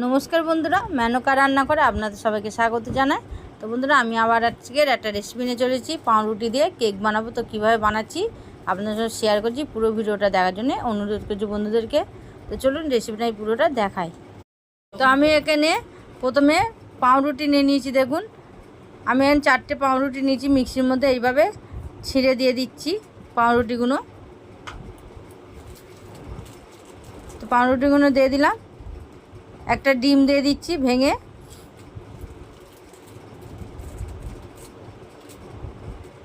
নমস্কার বন্ধুরা, মেনকা রান্না করে আপনাদের সবাইকে স্বাগত জানাই। তো বন্ধুরা, আমি আবার আজকের একটা রেসিপি নিয়ে চলেছি। পাউরুটি দিয়ে কেক বানাবো। তো কীভাবে বানাচ্ছি আপনাদের সঙ্গে শেয়ার করছি। পুরো ভিডিওটা দেখার জন্য অনুরোধ করছি বন্ধুদেরকে। তো চলুন রেসিপিটা পুরোটা দেখাই। তো আমি এখানে প্রথমে পাউরুটি নিয়ে নিয়েছি। দেখুন, আমি এখানে 4টে পাউরুটি নিয়েছি। মিক্সির মধ্যে এইভাবে ছিঁড়ে দিয়ে দিচ্ছি পাউরুটিগুলো। তো পাউরুটিগুলো দিয়ে দিলাম। একটা ডিম দিয়ে দিচ্ছি ভেঙে।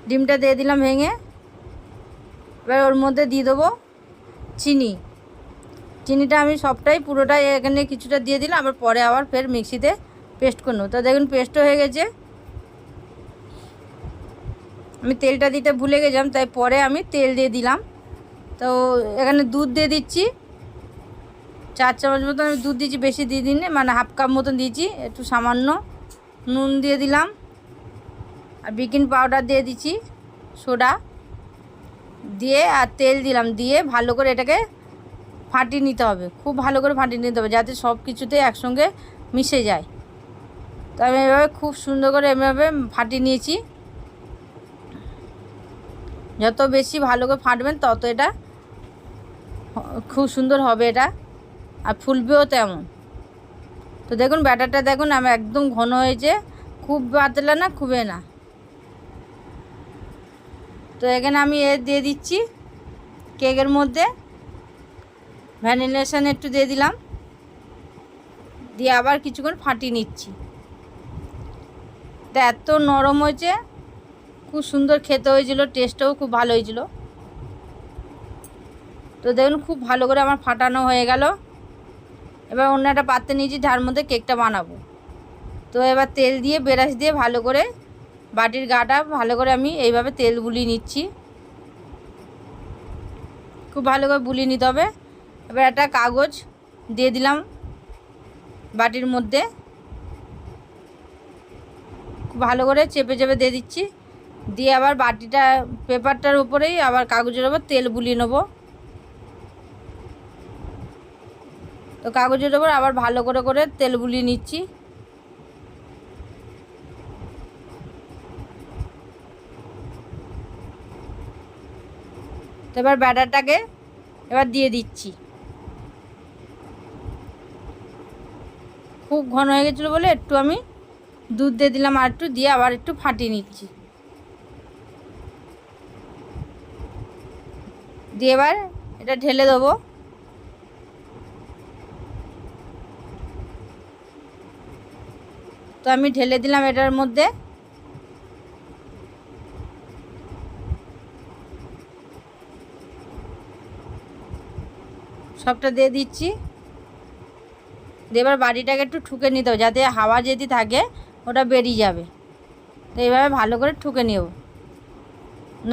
ডিমটা দিয়ে দিলাম ভেঙে। এবার ওর মধ্যে দিয়ে দেবো চিনি। চিনিটা আমি সবটাই পুরোটাই এখানে কিছুটা দিয়ে দিলাম, আবার পরে আবার ফের মিক্সিতে পেস্ট করে নেবো। তো দেখুন পেস্টও হয়ে গেছে। আমি তেলটা দিতে ভুলে গেছিলাম, তাই পরে আমি তেল দিয়ে দিলাম। তো এখানে দুধ দিয়ে দিচ্ছি 4 চামচ মতন। আমি দুধ দিয়েছি, বেশি দিয়ে দিন, মানে হাফ কাপ মতন দিয়েছি। একটু সামান্য নুন দিয়ে দিলাম, আর বেকিং পাউডার দিয়ে দিচ্ছি, সোডা দিয়ে, আর তেল দিলাম। দিয়ে ভালো করে এটাকে ফাটিয়ে নিতে হবে, খুব ভালো করে ফাটিয়ে নিতে হবে, যাতে সব কিছুতে একসঙ্গে মিশে যায়। তো আমি এভাবে খুব সুন্দর করে এভাবে ফাটিয়ে নিয়েছি। যত বেশি ভালো করে ফাটবেন তত এটা খুব সুন্দর হবে এটা, আর ফুলবেও তেমন। তো দেখুন ব্যাটারটা দেখুন আমার একদম ঘন হয়েছে, খুব পাতলা না, খুবই না। তো এখানে আমি দিয়ে দিচ্ছি কেকের মধ্যে ভ্যানিলা এসেন্স একটু দিয়ে দিলাম, দিয়ে আবার কিছুক্ষণ ফাটিয়ে নিচ্ছি। এটা এত নরম হয়েছে, খুব সুন্দর খেতে হয়েছিল, টেস্টও খুব ভালো হয়েছিল। তো দেখুন খুব ভালো করে আমার ফাটানো হয়ে গেল। এবার অন্য একটা পাত্রে নিয়েছি, যার মধ্যে কেকটা বানাবো। তো এবার তেল দিয়ে ব্রাশ দিয়ে ভালো করে বাটির গাটা ভালো করে আমি এইভাবে তেল বুলিয়ে নিচ্ছি। খুব ভালো করে বুলিয়ে নিতে হবে। এবার একটা কাগজ দিয়ে দিলাম বাটির মধ্যে, খুব ভালো করে চেপে চেপে দিয়ে দিচ্ছি। দিয়ে আবার বাটিটা পেপারটার উপরেই আবার কাগজের ওপর তেল বুলিয়ে নেব। তো কাগজের ওপর আবার ভালো করে করে তেল বুলিয়ে নিচ্ছি। তো এবার ব্যাটারটাকে এবার দিয়ে দিচ্ছি। খুব ঘন হয়ে গেছিলো বলে একটু আমি দুধ দিয়ে দিলাম, আর একটু দিয়ে আবার একটু ফাটিয়ে নিচ্ছি। দিয়ে এবার এটা ঢেলে দেবো। তো আমি ঢেলে দিলাম এটার মধ্যে। সবটা দিয়ে দিচ্ছি। দিয়ে এবার বাটিটাকে একটু ঠুকে নিতে হবে, যাতে হাওয়া যদি থাকে ওটা বেরিয়ে যাবে। তো এইভাবে ভালো করে ঠুকে নেব।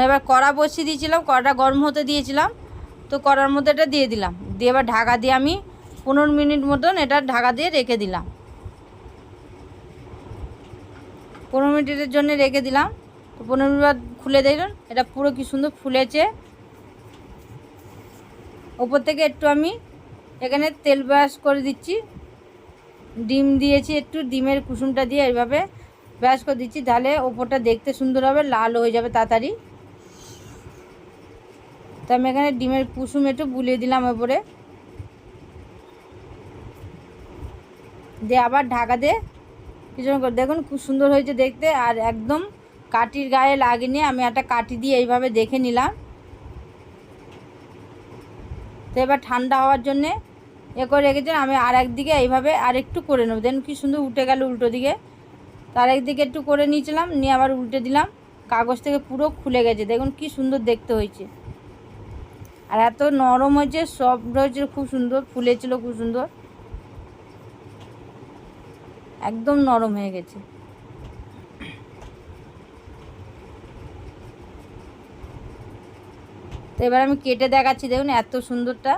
এবার কড়া বসিয়ে দিয়েছিলাম, কড়াটা গরম হতে দিয়েছিলাম। তো কড়ার মধ্যে এটা দিয়ে দিলাম, দিয়ে এবার ঢাকা দিয়ে আমি 15 মিনিট মতন এটা ঢাকা দিয়ে রেখে দিলাম। 15 মিনিটের জন্য রেখে দিলাম। তো 15 মিনিট বাদ খুলে দেখুন এটা পুরো কি সুন্দর ফুলেছে। ওপর থেকে একটু আমি এখানে তেল ব্রাশ করে দিচ্ছি। ডিম দিয়েছি, একটু ডিমের কুসুমটা দিয়ে এইভাবে ব্রাশ করে দিচ্ছি, তাহলে ওপরটা দেখতে সুন্দর হবে, লাল হয়ে যাবে তাড়াতাড়ি। তো আমি এখানে ডিমের কুসুম একটু বুলিয়ে দিলাম ওপরে, দিয়ে আবার ঢাকা দিয়ে কিছুক্ষণ করে দেখুন খুব সুন্দর হয়েছে দেখতে, আর একদম কাঠির গায়ে লাগেনি। আমি একটা কাঠি দিয়ে এইভাবে দেখে নিলাম। তো এবার ঠান্ডা হওয়ার জন্যে করে রেখেছেন। আমি আর একদিকে এইভাবে আর একটু করে নেব। দেখুন কি সুন্দর উঠে গেল উল্টো দিকে। তার একদিকে একটু করে নিয়েছিলাম, নিয়ে আবার উল্টে দিলাম। কাগজ থেকে পুরো খুলে গেছে, দেখুন কি সুন্দর দেখতে হয়েছে, আর এত নরম হয়েছে, সফট হয়েছে, খুব সুন্দর ফুলেছিল, খুব সুন্দর, একদম নরম হয়ে গেছে। তো এবার আমি কেটে দেখাচ্ছি, দেখুন এত সুন্দরটা,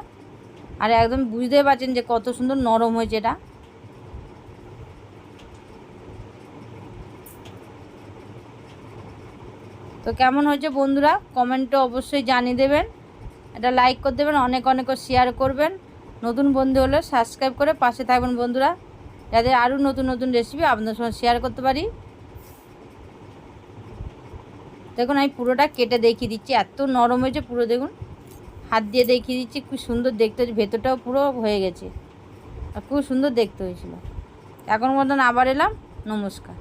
আর একদম বুঝতে পারছেন যে কত সুন্দর নরম হয়েছে এটা। তো কেমন হয়েছে বন্ধুরা কমেন্টে অবশ্যই জানিয়ে দেবেন। এটা লাইক করে দেবেন, অনেক অনেক শেয়ার করবেন। নতুন বন্ধু হলে সাবস্ক্রাইব করে পাশে থাকবেন বন্ধুরা। যাতে আরও নতুন নতুন রেসিপি আপনাদের সঙ্গে শেয়ার করতে পারি। দেখুন আমি পুরোটা কেটে দেখিয়ে দিচ্ছি, এত নরম হয়েছে পুরো। দেখুন হাত দিয়ে দেখিয়ে দিচ্ছি, খুব সুন্দর দেখতে হয়েছে, ভেতরটাও পুরো হয়ে গেছে আর খুব সুন্দর দেখতে হয়েছিল। এখন মতন আবার এলাম, নমস্কার।